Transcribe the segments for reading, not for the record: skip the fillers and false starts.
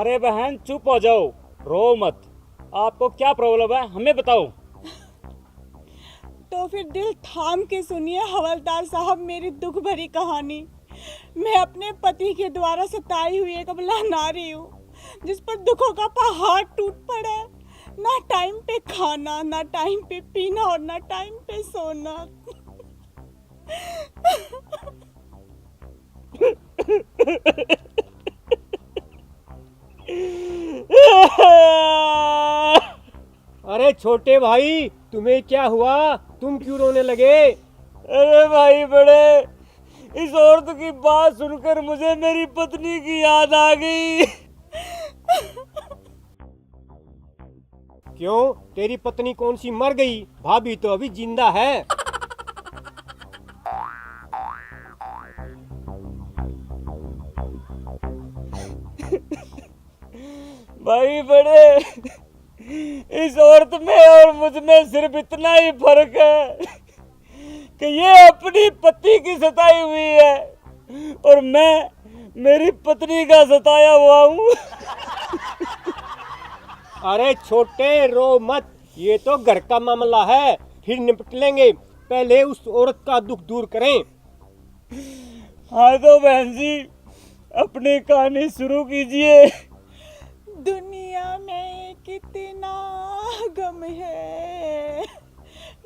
अरे बहन चुप हो जाओ, रो मत। आपको क्या प्रॉब्लम है हमें बताओ। तो फिर दिल थाम के सुनिए हवलदार साहब मेरी दुख भरी कहानी। मैं अपने पति के द्वारा सताई हुई एक अबला नारी हूँ, जिस पर दुखों का पहाड़ टूट पड़ा है। ना टाइम पे खाना, ना टाइम पे पीना और ना टाइम पे सोना। अरे छोटे भाई, तुम्हें क्या हुआ? तुम क्यों रोने लगे? अरे भाई बड़े, इस औरत की बात सुनकर मुझे मेरी पत्नी की याद आ गई। क्यों, तेरी पत्नी कौन सी मर गई? भाभी तो अभी जिंदा है। भाई बड़े, इस औरत में और मुझ में सिर्फ इतना ही फर्क है कि ये अपनी पति की सताई हुई है और मैं मेरी पत्नी का सताया हुआ हूँ। अरे छोटे, रो मत, ये तो घर का मामला है, फिर निपट लेंगे। पहले उस औरत का दुख दूर करें। हाँ तो बहन जी, अपनी कहानी शुरू कीजिए। दुनिया में कितना गम है,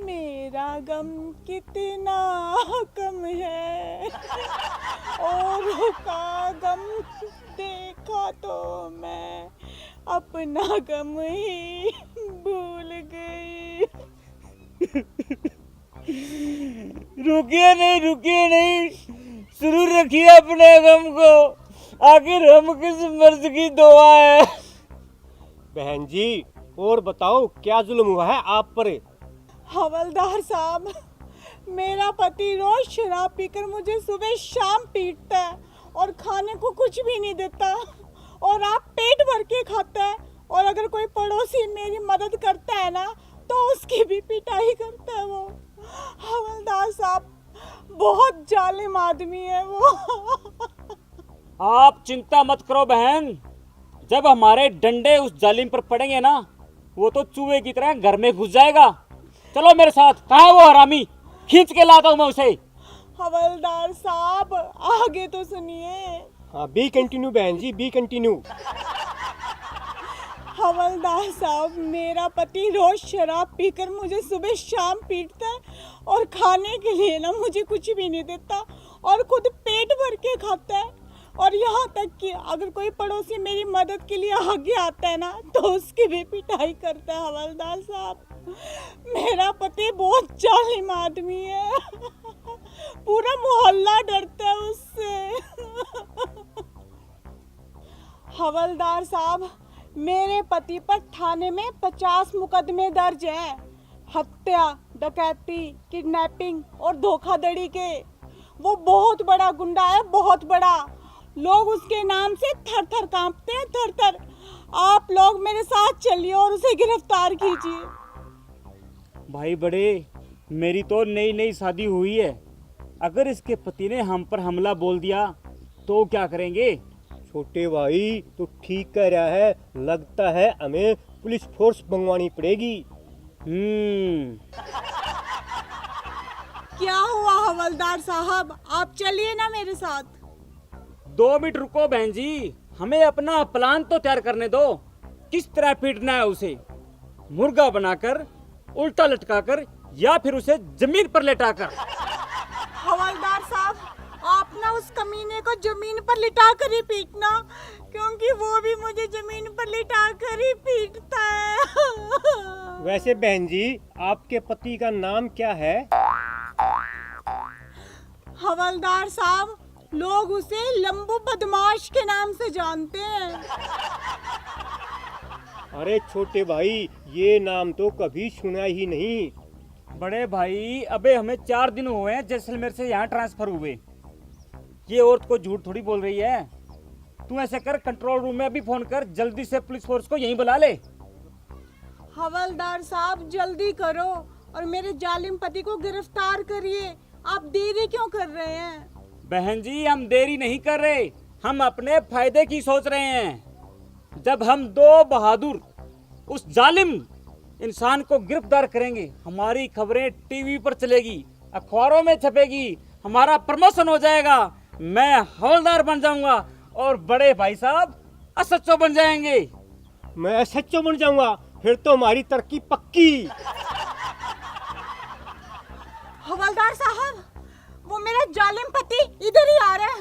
मेरा गम कितना कम है। औरों का गम देखा तो मैं अपना गम ही भूल गई। रुकिए नहीं, शुरू रखिए अपने गम को। आखिर हम किस मर्ज की दुआ है। बहन जी, और बताओ क्या जुल्म हुआ है आप पर? हवलदार साहब, मेरा पति रोज शराब पीकर मुझे सुबह शाम पीटता है और खाने को कुछ भी नहीं देता, और आप पेट भर के खाता है। और अगर कोई पड़ोसी मेरी मदद करता है ना, तो उसकी भी पिटाई करता है वो। हवलदार साहब, बहुत जालिम आदमी है वो। आप चिंता मत करो बहन, जब हमारे डंडे उस जालिम पर पड़ेंगे ना, वो तो चूहे की तरह घर में घुस जाएगा। चलो मेरे साथ। कहाँ है वो हरामी? खींच के लाता हूँ मैं उसे। हवलदार साहब, आगे तो सुनिए। हाँ, बी कंटिन्यू बहन जी, बी कंटिन्यू। हवलदार साहब, मेरा पति रोज शराब पीकर मुझे सुबह शाम पीटता है और खाने के लिए ना मुझे कुछ भी नहीं देता, और खुद पेट भर के खाता है। और यहाँ तक कि अगर कोई पड़ोसी मेरी मदद के लिए आगे आता है ना, तो उसकी भी पिटाई करता है। हवलदार साहब, मेरा पति बहुत जालिम आदमी है। पूरा मोहल्ला डरता है उससे। हवलदार साहब, मेरे पति पर थाने में 50 मुकदमे दर्ज हैं, हत्या, डकैती, किडनैपिंग और धोखाधड़ी के। वो बहुत बड़ा गुंडा है, बहुत बड़ा। लोग उसके नाम से थर थर कांपते हैं, थर थर। आप लोग मेरे साथ चलिए और उसे गिरफ्तार कीजिए। भाई बड़े, मेरी तो नई नई शादी हुई है। अगर इसके पति ने हम पर हमला बोल दिया तो क्या करेंगे? छोटे भाई तो ठीक कह रहा है, लगता है हमें पुलिस फोर्स मंगवानी पड़ेगी। क्या हुआ हवलदार साहब, आप चलिए ना मेरे साथ। 2 मिनट रुको बहन जी, हमें अपना प्लान तो तैयार करने दो। किस तरह पीटना है उसे? मुर्गा बनाकर, उल्टा लटकाकर, या फिर उसे जमीन पर लेटाकर? हवलदार साहब, आप ना उस कमीने को जमीन पर लिटा कर ही पीटना, क्योंकि वो भी मुझे जमीन पर लिटा कर ही पीटता है। वैसे बहन जी, आपके पति का नाम क्या है? हवलदार साहब, लोग उसे लंबू बदमाश के नाम से जानते हैं। अरे छोटे भाई, ये नाम तो कभी सुना ही नहीं। बड़े भाई, अबे हमें 4 दिन हुए हैं जैसलमेर से यहाँ ट्रांसफर हुए। ये औरत को झूठ थोड़ी बोल रही है। तू ऐसे कर, कंट्रोल रूम में अभी फोन कर, जल्दी से पुलिस फोर्स को यहीं बुला ले। हवलदार साहब, जल्दी करो और मेरे जालिम पति को गिरफ्तार करिए। आप देरी क्यों कर रहे हैं? बहन जी, हम देरी नहीं कर रहे, हम अपने फायदे की सोच रहे हैं। जब हम दो बहादुर उस जालिम इंसान को गिरफ्तार करेंगे, हमारी खबरें टीवी पर चलेगी, अखबारों में छपेगी, हमारा प्रमोशन हो जाएगा, मैं हवलदार बन जाऊंगा और बड़े भाई साहब एसएचओ बन जाएंगे। मैं एसएचओ बन जाऊंगा, फिर तो हमारी तरक्की पक्की। हवलदार साहब, वो मेरा जालिम पति इधर ही आ रहा है।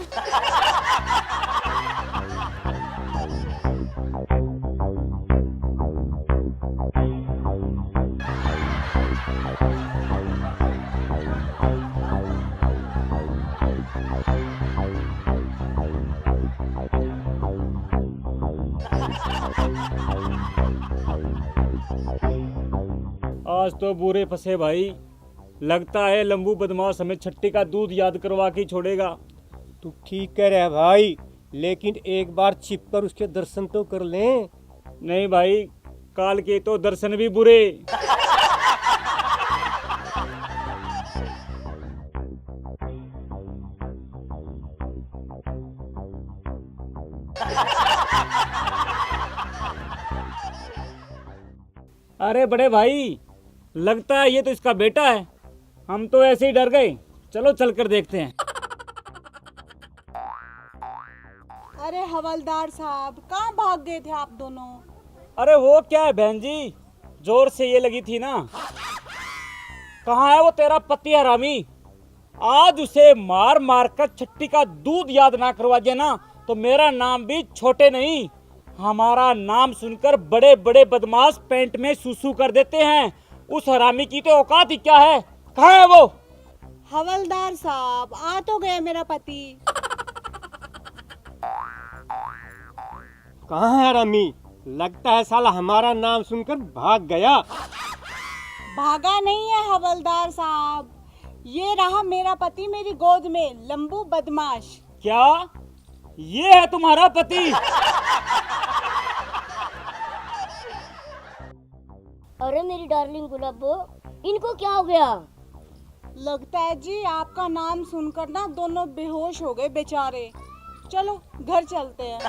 आज तो बुरे फंसे भाई, लगता है लंबू बदमाश हमें छट्टी का दूध याद करवा के छोड़ेगा। तू ठीक कह रहा है भाई, लेकिन एक बार छिप कर उसके दर्शन तो कर लें। नहीं भाई, काल के तो दर्शन भी बुरे। अरे बड़े भाई, लगता है ये तो इसका बेटा है। हम तो ऐसे ही डर गए, चलो चलकर देखते हैं। अरे हवलदार साहब, कहाँ भाग गए थे आप दोनों? अरे वो क्या है बहन जी, जोर से ये लगी थी ना। कहाँ है वो तेरा पति हरामी? आज उसे मार मार कर छट्टी का दूध याद ना करवा दिया ना, तो मेरा नाम भी छोटे नहीं। हमारा नाम सुनकर बड़े बड़े बदमाश पेंट में सूसू कर देते हैं। उस हरामी की तो औकात ही क्या है। कहाँ है वो? हवलदार साहब, आ तो गया मेरा पति। कहाँ है हरामी? लगता है साला हमारा नाम सुनकर भाग गया। भागा नहीं है हवलदार साहब, ये रहा मेरा पति मेरी गोद में, लंबू बदमाश। क्या ये है तुम्हारा पति? अरे मेरी डार्लिंग गुलाबो, इनको क्या हो गया? लगता है जी आपका नाम सुनकर ना दोनों बेहोश हो गए बेचारे। चलो घर चलते हैं।